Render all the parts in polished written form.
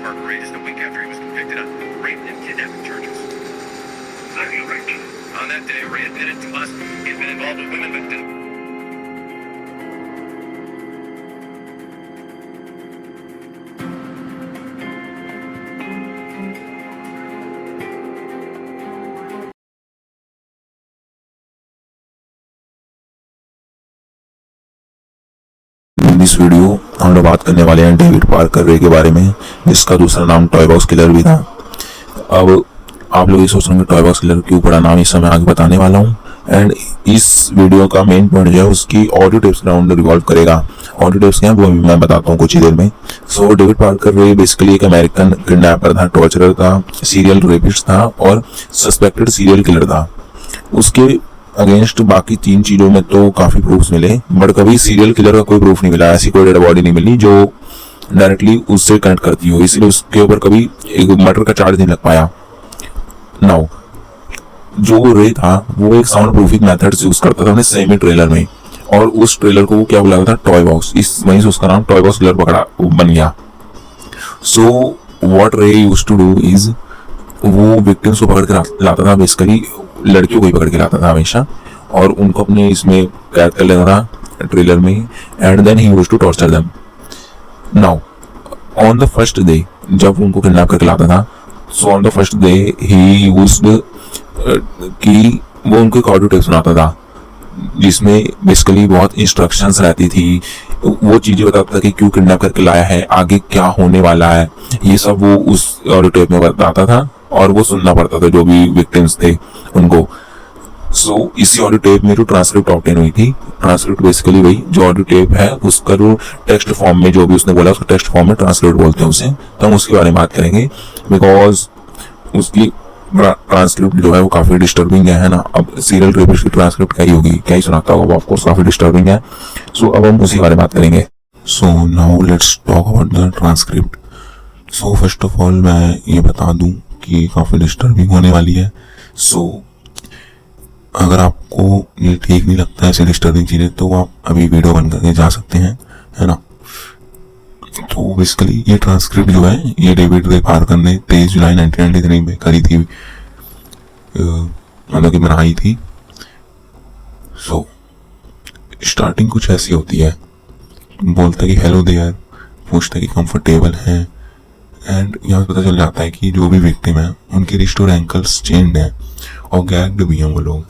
Parker Reed just a week after he was convicted on rape and kidnapping charges. Are you right? On that day, Ray admitted to us he had been involved with women victims. इस video हम लोग बात करने वाले हैं David Parker रे के बारे में, जिसका दूसरा नाम टॉय बॉक्स किलर भी था। अब आप लोग ये सोच रहे हैं टॉय बॉक्स किलर क्यों पड़ा नाम, इस समय आगे बताने वाला हूँ। एंड इस वीडियो का मेन पॉइंट जो है उसकी ऑडियो टेप्स राउंड रिवॉल्व करेगा। ऑडियो टेप्स क्या है वो मैं बताता हूँ कुछ ही देर में। सो डेविड पार्कर रे बेसिकली एक अमेरिकन किडनैपर था, टॉर्चरर था, सीरियल रेपिस्ट था और सस्पेक्टेड सीरियल किलर था। उसके अगेंस्ट बाकी 3 चीजों में तो काफी प्रूफ्स मिले, बट कभी सीरियल किलर का कोई प्रूफ नहीं मिला। ऐसी कोई डेड बॉडी नहीं मिली जो डायरेक्टली उससे कनेक्ट करती हो, इसलिए उसके ऊपर कभी एक मर्डर का चार्ज नहीं लग पाया। नाउ जो रे था वो एक साउंड प्रूफिंग मेथड्स यूज करता था अपने सेमी ट्रेलर में, और उस ट्रेलर को वो क्या बुलाता था, टॉय बॉक्स। इस वहीं से उसका नाम टॉय बॉक्स किलर पकड़ा बन गया। सो व्हाट रे यूज्ड टू डू इज वो विक्टिम्स को पकड़ के लाता था, बेसिकली लड़कियों को ही पकड़ के लाता था हमेशा, और उनको अपने इसमें कैद कर लेता था ट्रेलर में, and then he used to torture them. Now on the first day जब उनको किडनैप करके लाता था, so on the first day he used कि वो उनको एक ऑडियो टेप सुनाता था जिसमें बेसिकली बहुत इंस्ट्रक्शंस रहती थी। वो चीजें बताता था कि क्यों किडनैप करके लाया है, आगे क्या होने वाला है, ये सब वो उस ऑडियो टेप में बताता था और वो सुनना पड़ता था जो भी विक्टिम्स थे उनको। सो इसी ऑडियो टेप में जो ट्रांसक्रिप्ट ऑब्टेन हुई थी, ट्रांसक्रिप्ट बेसिकली वही जो ऑडियो टेप है उसका जो टेक्स्ट फॉर्म में जो भी उसने बोला उसको टेक्स्ट फॉर्म में ट्रांसक्रिप्ट बोलते हैं उसे, तो हम उसके बारे में बात करेंगे बिकॉज उसकी ट्रांसक्रिप्ट जो है वो काफी डिस्टर्बिंग है ना। अब सीरियल रेपिस्ट की ट्रांसक्रिप्ट क्या ही होगी, क्या ही सुनाता होगा, ऑफ कोर्स काफी डिस्टर्बिंग है। सो अब हम उसी बारे में बात करेंगे। So now let's talk about the transcript. So first of all मैं ये बता दूं कि काफी डिस्टर्बिंग होने वाली है। सो अगर आपको ये ठीक नहीं लगता ऐसे डिस्टर्बिंग चीजें तो आप अभी वीडियो बंद करके जा सकते हैं, है ना। तो बेसिकली ये ट्रांसक्रिप्ट जो है ये डेविड रे पार्कर ने 23 जुलाई 1993 में करी थी, मतलब कि बनाई थी। सो स्टार्टिंग कुछ ऐसी होती है, बोलता है कि हेलो देयर, पूछता है कि कंफर्टेबल है, एंड यहाँ पता चल जाता है कि जो भी विक्टिम है उनके रिस्ट और एंकल्स चेन्ड हैं और गैग्ड भी हैं वो लोग,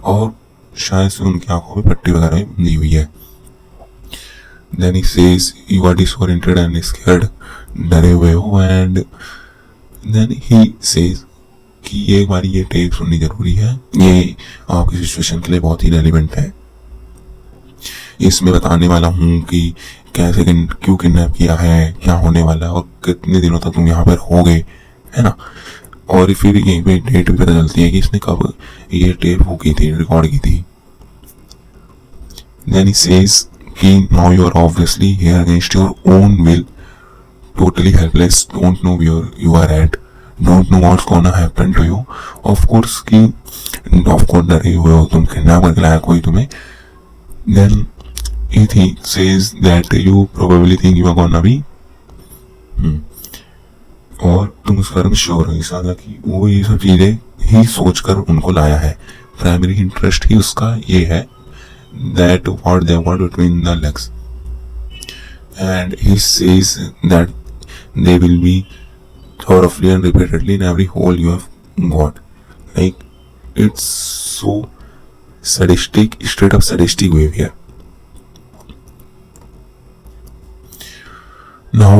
और शायद से उनकी आंखों में पट्टी वगैरह भी बंधी हुई है। Then he says you are disoriented and scared, डरे हुए हो, and then he says कि एक बार ये टेप सुननी जरूरी है, ये आपकी सिचुएशन के लिए बहुत ही रेलिवेंट है। इसमें बताने वाला हूँ कि कैसे क्यों किडनैप किया है, क्या होने वाला है और कितने दिनों तक तुम यहाँ पर होगे, है ना। और फिर यहीं पे डेट भी पता चलती है कि इसने कब ये टेप वो की थी, रिकॉर्ड की थी। Then he says कि now you are obviously here against your own will, totally helpless, don't know where you are at, don't know what's gonna happen to you. Of course कि of course डरे हुए हो, तुम kidnap करके लाया कोई तुम्हें। Then he says that you probably think you are gonna be और तुम उस बारे में श्योर हो इस कि वो ये सब चीजें ही सोचकर उनको लाया है। प्राइमरी इंटरेस्ट ही उसका ये है that what they want between the legs, and he says that they will be thoroughly and repeatedly in every hole you have got. Like it's so sadistic, straight up sadistic behavior. Now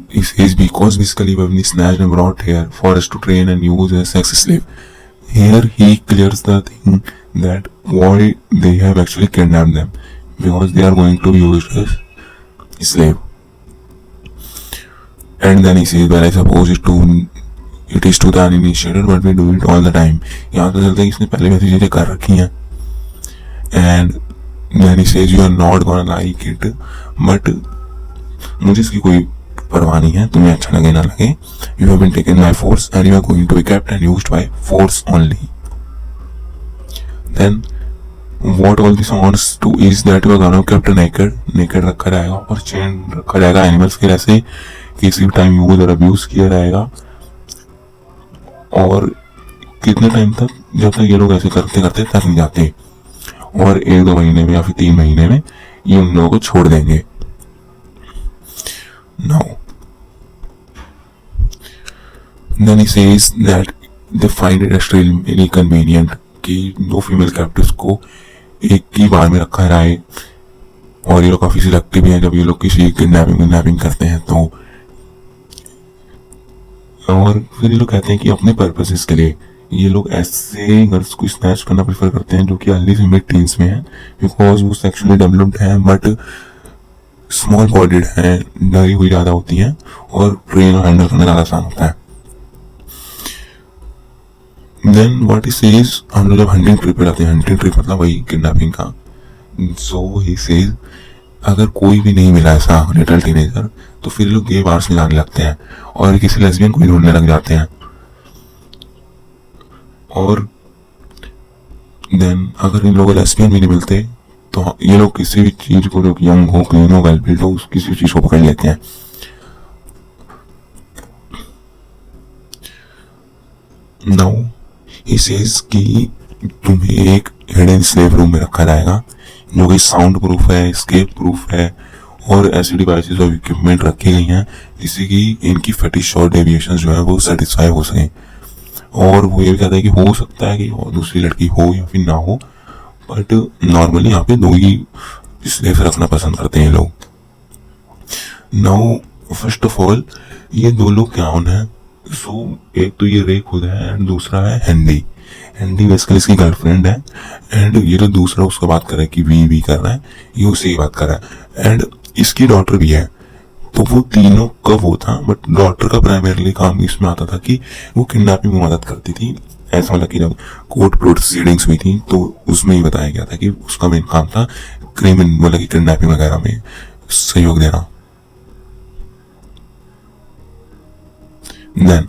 he says because basically we have been snatched and brought here for us to train and use as sex slave. Here he clears the thing that why they have actually kidnapped them, because they are going to be used as slave. And then he says, well I suppose it is to the uninitiated but we do it all the time. यहाँ तो चलता है कि इसने पहले वैसी चीजें कर रखी हैं। And then he says you are not gonna like it, but मुझे इसकी कोई परवाह नहीं है, तुम्हें अच्छा लगे ना लगे। You have been taken by force and you are going to be kept and used by force only. Then what all this amounts to is that you are gonna kept naked रखा जाएगा और chain रखा जाएगा animals के जैसे किसी भी time use और अब्यूज किया जाएगा, और कितने टाइम तक, जब तक ये लोग ऐसे करते करते थक नहीं जाते, और 1-2 महीने में या फिर 3 महीने में ये उन लोगों को छोड़ देंगे। Now, then he says that they find it extremely convenient कि 2 फीमेल कैप्टिव्स को एक ही बार में रखा जाए, और ये लोग काफी सिलेक्टिव हैं जब ये लोग किसी किडनैपिंग करते हैं तो। और फिर ये लोग कहते हैं कि अपने पर्पसेस के लिए ये लोग ऐसे गर्ल्स को स्नैच करना प्रेफर करते हैं जो कि अर्ली से मिड टीन्स में है, बिकॉज वो सेक्सुअली डेवलप्ड है बट स्मॉल बॉडीड है, डरी हुई ज्यादा होती हैं, और ट्रेन और हैंडल करना ज्यादा आसान होता है। देन व्हाट ही सेज, हम लोग जब हंटिंग ट्रिप पे जाते हैं, हंटिंग ट्रिप मतलब वही किडनैपिंग का, सो ही सेज अगर कोई भी नहीं मिला ऐसा लिटिल टीनेजर तो फिर लोग गे बार्स में जाने लगते हैं और किसी लेस्बियन को ढूंढने लग जाते हैं। और देन अगर इन लोगों लेस्बियन भी नहीं मिलते तो ये लोग किसी भी चीज को, जो कि यंग हो, क्लीन हो, वेल बिल्ड हो, किसी चीज को पकड़ लेते हैं। नाउ ही सेज कि तुम्हें एक हिडन स्लेव रूम में रखा जाएगा जो कि साउंड प्रूफ है, एस्केप प्रूफ है, और ऐसी डिवाइसेस और इक्विपमेंट रखी गई हैं जिससे कि इनकी फेटिश और डेविएशंस जो है वो सेटिस्फाई हो सके। और वो ये भी कहता है कि हो सकता है कि और दूसरी लड़की हो या फिर ना हो, बट नॉर्मली यहाँ पे 2 ही स्लेव रखना पसंद करते हैं लोग। नाउ फर्स्ट ऑफ ऑल ये 2 लोग क्या है, सो एक तो ये रे खुद है एंड दूसरा है हैंडी। हैंडी बेसिकली इसकी गर्लफ्रेंड है, एंड ये जो दूसरा उसका बात कर रहा है कि वी कर रहा है, ये उसे ही बात कर रहा है, एंड इसकी डॉटर भी है। तो वो तीनों का वो था, बट डॉटर का प्राइमरीली काम इसमें आता था कि वो किडनैपिंग में मदद करती थी। ऐसा मतलब कि जब कोर्ट प्रोसीडिंग्स हुई थी तो उसमें ही बताया गया था कि उसका मेन काम था क्रिमिनल मतलब कि किडनैपिंग वगैरह में सहयोग देना। Then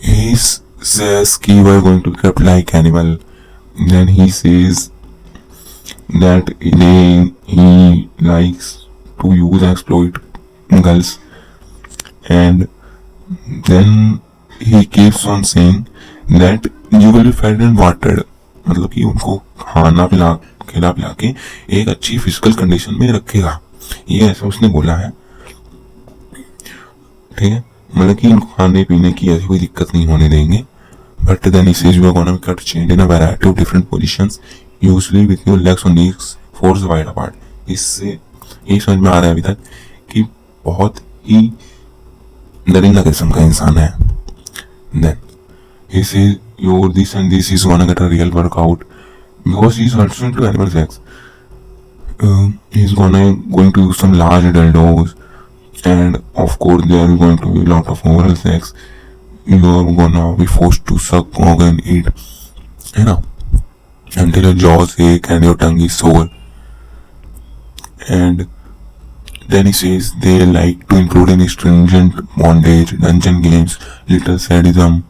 he says कि we are going to be kept like animal. Then he says that he likes to use and exploit girls, and then he keeps on saying that you will be fed and watered, मतलब कि उनको खाना खिला पिला के एक अच्छी physical condition में रखेगा, ये ऐसा उसने बोला है। ठीक है, मतलब कि इनको खाने पीने की ऐसी कोई दिक्कत नहीं होने देंगे। But then he says you are gonna be cut chained in a variety of different positions, usually with your legs on knees forced wide apart. इससे ये समझ में आ रहा है अभी तक कि बहुत ही दरिंदा किस्म का इंसान है। Then he says your this and this is gonna get a real workout because he's also into animal sex. He's going to use some large dildos, and of course there is going to be a lot of oral sex. You are gonna be forced to suck, cock and eat, you know, until your jaws ache and your tongue is sore. And then he says they like to include in stringent bondage, dungeon games, little sadism,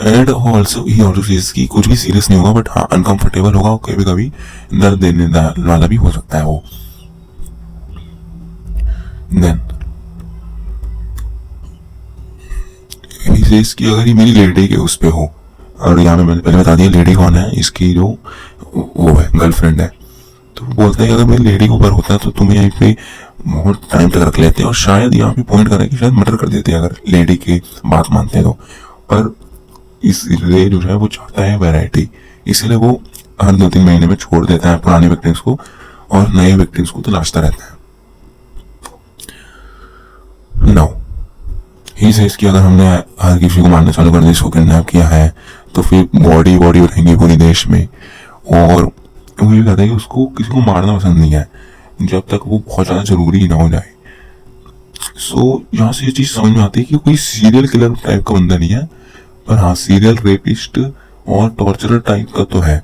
and also he also says कि कुछ भी serious नहीं होगा, but हाँ uncomfortable होगा और कभी कभी दर्द देने वाला भी हो सकता है वो। Then he says कि अगर ये मेरी लेडी के उस पे हो, और यहाँ में मैंने पहले बता दिया लेडी कौन है, इसकी जो वो है गर्लफ्रेंड है, तो बोलता है कि अगर मेरी लेडी के ऊपर होता है तो तुम्हें यहीं पे बहुत टाइम तक रख लेते, और शायद यहाँ पे पॉइंट कर रहा है कि शायद मर्डर कर देते अगर लेडी की बात मानते हैं तो। पर इसलिए जो है वो चाहता है वैरायटी, इसलिए वो हर 2-3 महीने में छोड़ देता है पुराने विक्टिम्स को और नए विक्टिम्स को तलाशता रहता है। Now, he says कि अगर हमने हर किसी को मारना चालू कर दिया, इसको किडनैप किया है, तो फिर बॉडी रहेंगी पूरे देश में। और वो ये कहता है कि उसको किसी को मारना पसंद नहीं है जब तक वो बहुत ज़्यादा जरूरी ना हो जाए। सो यहाँ से ये चीज़ समझ में आती है कि कोई सीरियल किलर टाइप का बंदा नहीं है, पर हाँ सीरियल रेपिस्ट और टॉर्चरर टाइप का तो है।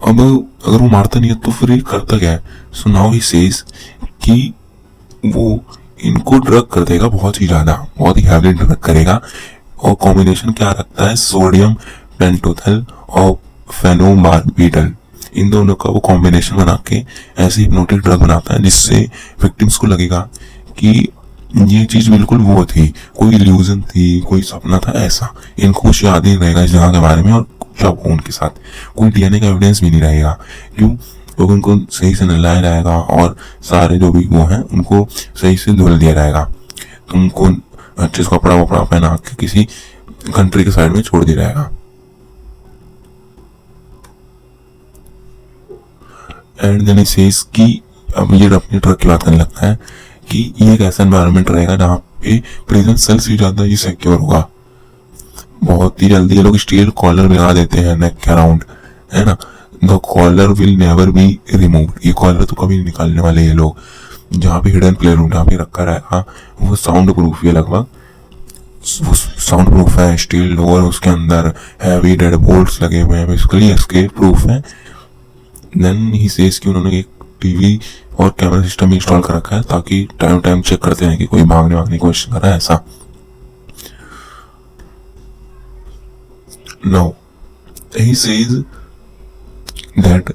अब अगर वो मारता नहीं है तो फिर ये करता क्या है? सो नाउ ही सेज कि वो इनको ड्रग कर देगा बहुत ही ज्यादा, बहुत ही हैवी ड्रग करेगा, और कॉम्बिनेशन क्या रखता है सोडियम पेंटोथल और फेनोबार्बिटल, इन दोनों का वो कॉम्बिनेशन बना के ऐसी हिप्नोटिक ड्रग बनाता है जिससे विक्टिम्स को लगेगा कि ये चीज बिल्कुल वो थी, कोई इल्यूजन थी, कोई सपना था। ऐसा इनको कुछ याद ही नहीं रहेगा इस जगह के बारे में, और जब उनके साथ कोई डीएनए का एविडेंस भी नहीं रहेगा, क्यों? लोग उनको सही से नहलाया जाएगा और सारे जो भी वो हैं उनको सही से धुल दिया जाएगा, तो उनको अच्छे से कपड़ा वपड़ा पहना के किसी कंट्री के साइड में छोड़ दिया जाएगा। एंड देन सेज कि अब ये अपनी ट्रक की बात करने लगता है कि ये एक ऐसा एनवायरनमेंट रहेगा जहाँ पे प्रिजन सेल्स भी ज्यादा ही सिक्योर होगा। बहुत ही जल्दी ये लोग स्टील कॉलर लगा देते हैं नेक के अराउंड, है ना। The collar will never be remove, ये कॉलर तो कभी नहीं निकालने वाले ये लोग। जहाँ पे हिडन प्ले रूम जहाँ पे रखा रहेगा वो साउंड प्रूफ है, लगभग साउंड प्रूफ है, स्टील डोर, उसके अंदर हैवी डेड बोल्ट्स लगे हुए हैं, बेसिकली एस्केप प्रूफ है। देन ही सेज कि उन्होंने एक टीवी और कैमरा सिस्टम इंस्टॉल कर रखा है ताकि टाइम टाइम चेक करते हैं कि कोई भागने की कोशिश कर रहा है ऐसा। Now he says that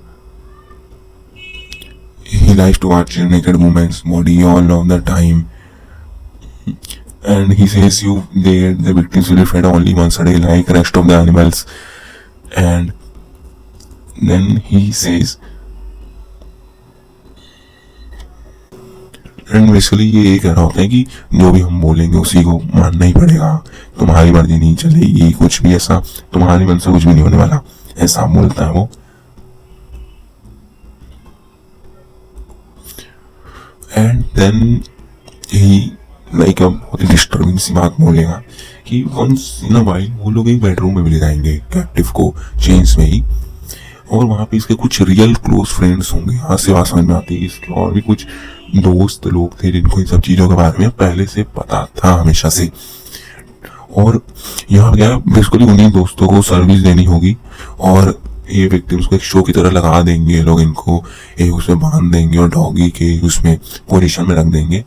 he likes to watch naked women's body all of the time, and he says the victims will be fed only once a day like rest of the animals. And then he says, and basically ये कह रहा होता है कि जो भी हम बोलेंगे उसी को मानना ही पड़ेगा, तुम्हारी मर्जी नहीं चलेगी, कुछ भी ऐसा तुम्हारी मन से कुछ भी नहीं होने वाला, ऐसा बोलता है वो। एंड देन ही लाइक अब बहुत ही डिस्टर्बिंग सी बात बोलेगा कि वंस इन अ वाइल वो लोग एक बेडरूम में भी ले जाएंगे कैप्टिव को चेन्स में ही, और वहां पे इसके कुछ रियल क्लोज फ्रेंड्स होंगे। यहाँ से बात समझ में आती है कि इसके और भी कुछ दोस्त लोग थे जिनको इन सब चीजों के बारे में पहले से पता था हमेशा से, और यहाँ क्या बेसिकली उन्हीं दोस्तों को सर्विस देनी होगी और ये विक्टिम्स को एक शो की तरह लगा देंगे लोग, इनको एक उसमें बांध देंगे और डॉगी के उसमें पोजीशन में रख देंगे।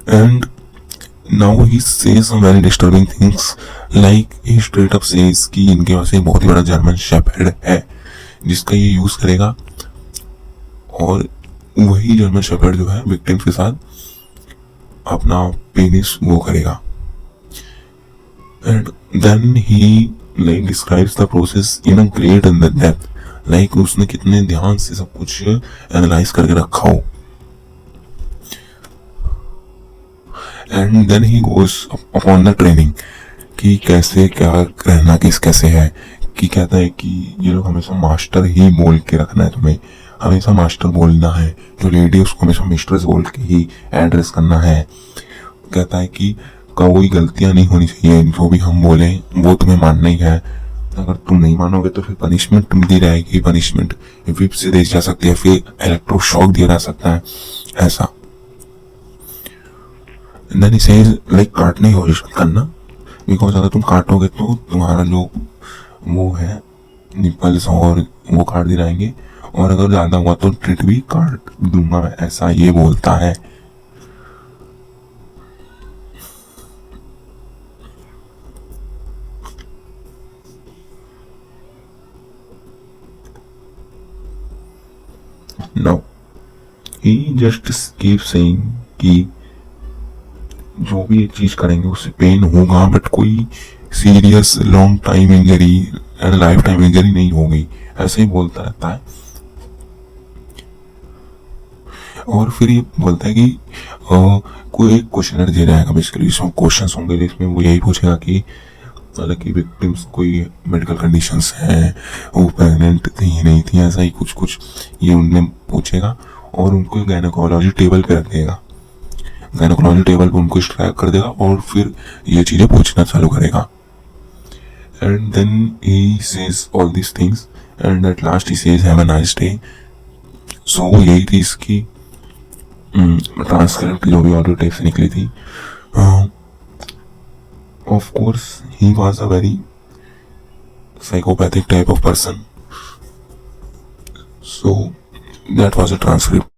And now he says some very disturbing things, like he straight up says कि इनके पास एक बहुत ही बड़ा जर्मन शेफर्ड है जिसका ये यूज करेगा, और वही जर्मन शेफर्ड जो है विक्टिम्स के साथ अपना पेनिस वो करेगा। And then he like describes the process in a great depth, like उसने कितने ध्यान से सब कुछ एनालाइज करके रखा हो। And then he goes upon the training कि कैसे क्या रहना किस कैसे है, कि कहता है कि ये लोग हमेशा मास्टर ही बोल के रखना है, तुम्हें हमेशा मास्टर बोलना है, जो लेडी उसको हमेशा मिस्ट्रेस बोल के ही एड्रेस करना है। कहता है कि कोई गलतियां नहीं होनी चाहिए, जो भी हम बोले वो तुम्हें मानना ही है, अगर तुम नहीं मानोगे तो फिर पनिशमेंट दी जाएगी, पनिशमेंट विप से दी जा सकती है, फिर इलेक्ट्रो शॉक दिया जा सकता है ऐसा। देन ही सेज लाइक काटने की कोशिश करना, बिकॉज अगर तुम काटोगे तो तुम्हारा जो वो है निपल्स और वो काट दिए जाएंगे, और अगर ज्यादा हुआ तो ट्रिट भी काट दूंगा मैं, ऐसा ये बोलता है। Now he just keeps saying कि जो भी ये चीज करेंगे उससे पेन होगा, बट कोई serious long time injury and life time injury नहीं होगी, ऐसे ही बोलता रहता है। और फिर ये बोलता है कि कोई एक क्वेश्चनर दे जाएगा, बेसिकली इसमें क्वेश्चंस होंगे जिसमें वो यही पूछेगा कि मतलब कि विक्टिम्स कोई मेडिकल कंडीशंस हैं, वो प्रेग्नेंट थी नहीं थी, ऐसा ही कुछ कुछ ये उनमें पूछेगा, और उनको गायनेकोलॉजी टेबल पे रख देगा, गायनेकोलॉजी टेबल पे उनको स्ट्रैक कर देगा और फिर ये चीजें पूछना चालू करेगा। And then he says all this things and at last he says have a nice day. So यही थी इसकी ट्रांसक्रिप्ट जो भी ऑडियो टेप से निकली थी। Of course, he was a very psychopathic type of person. So that was a transcript.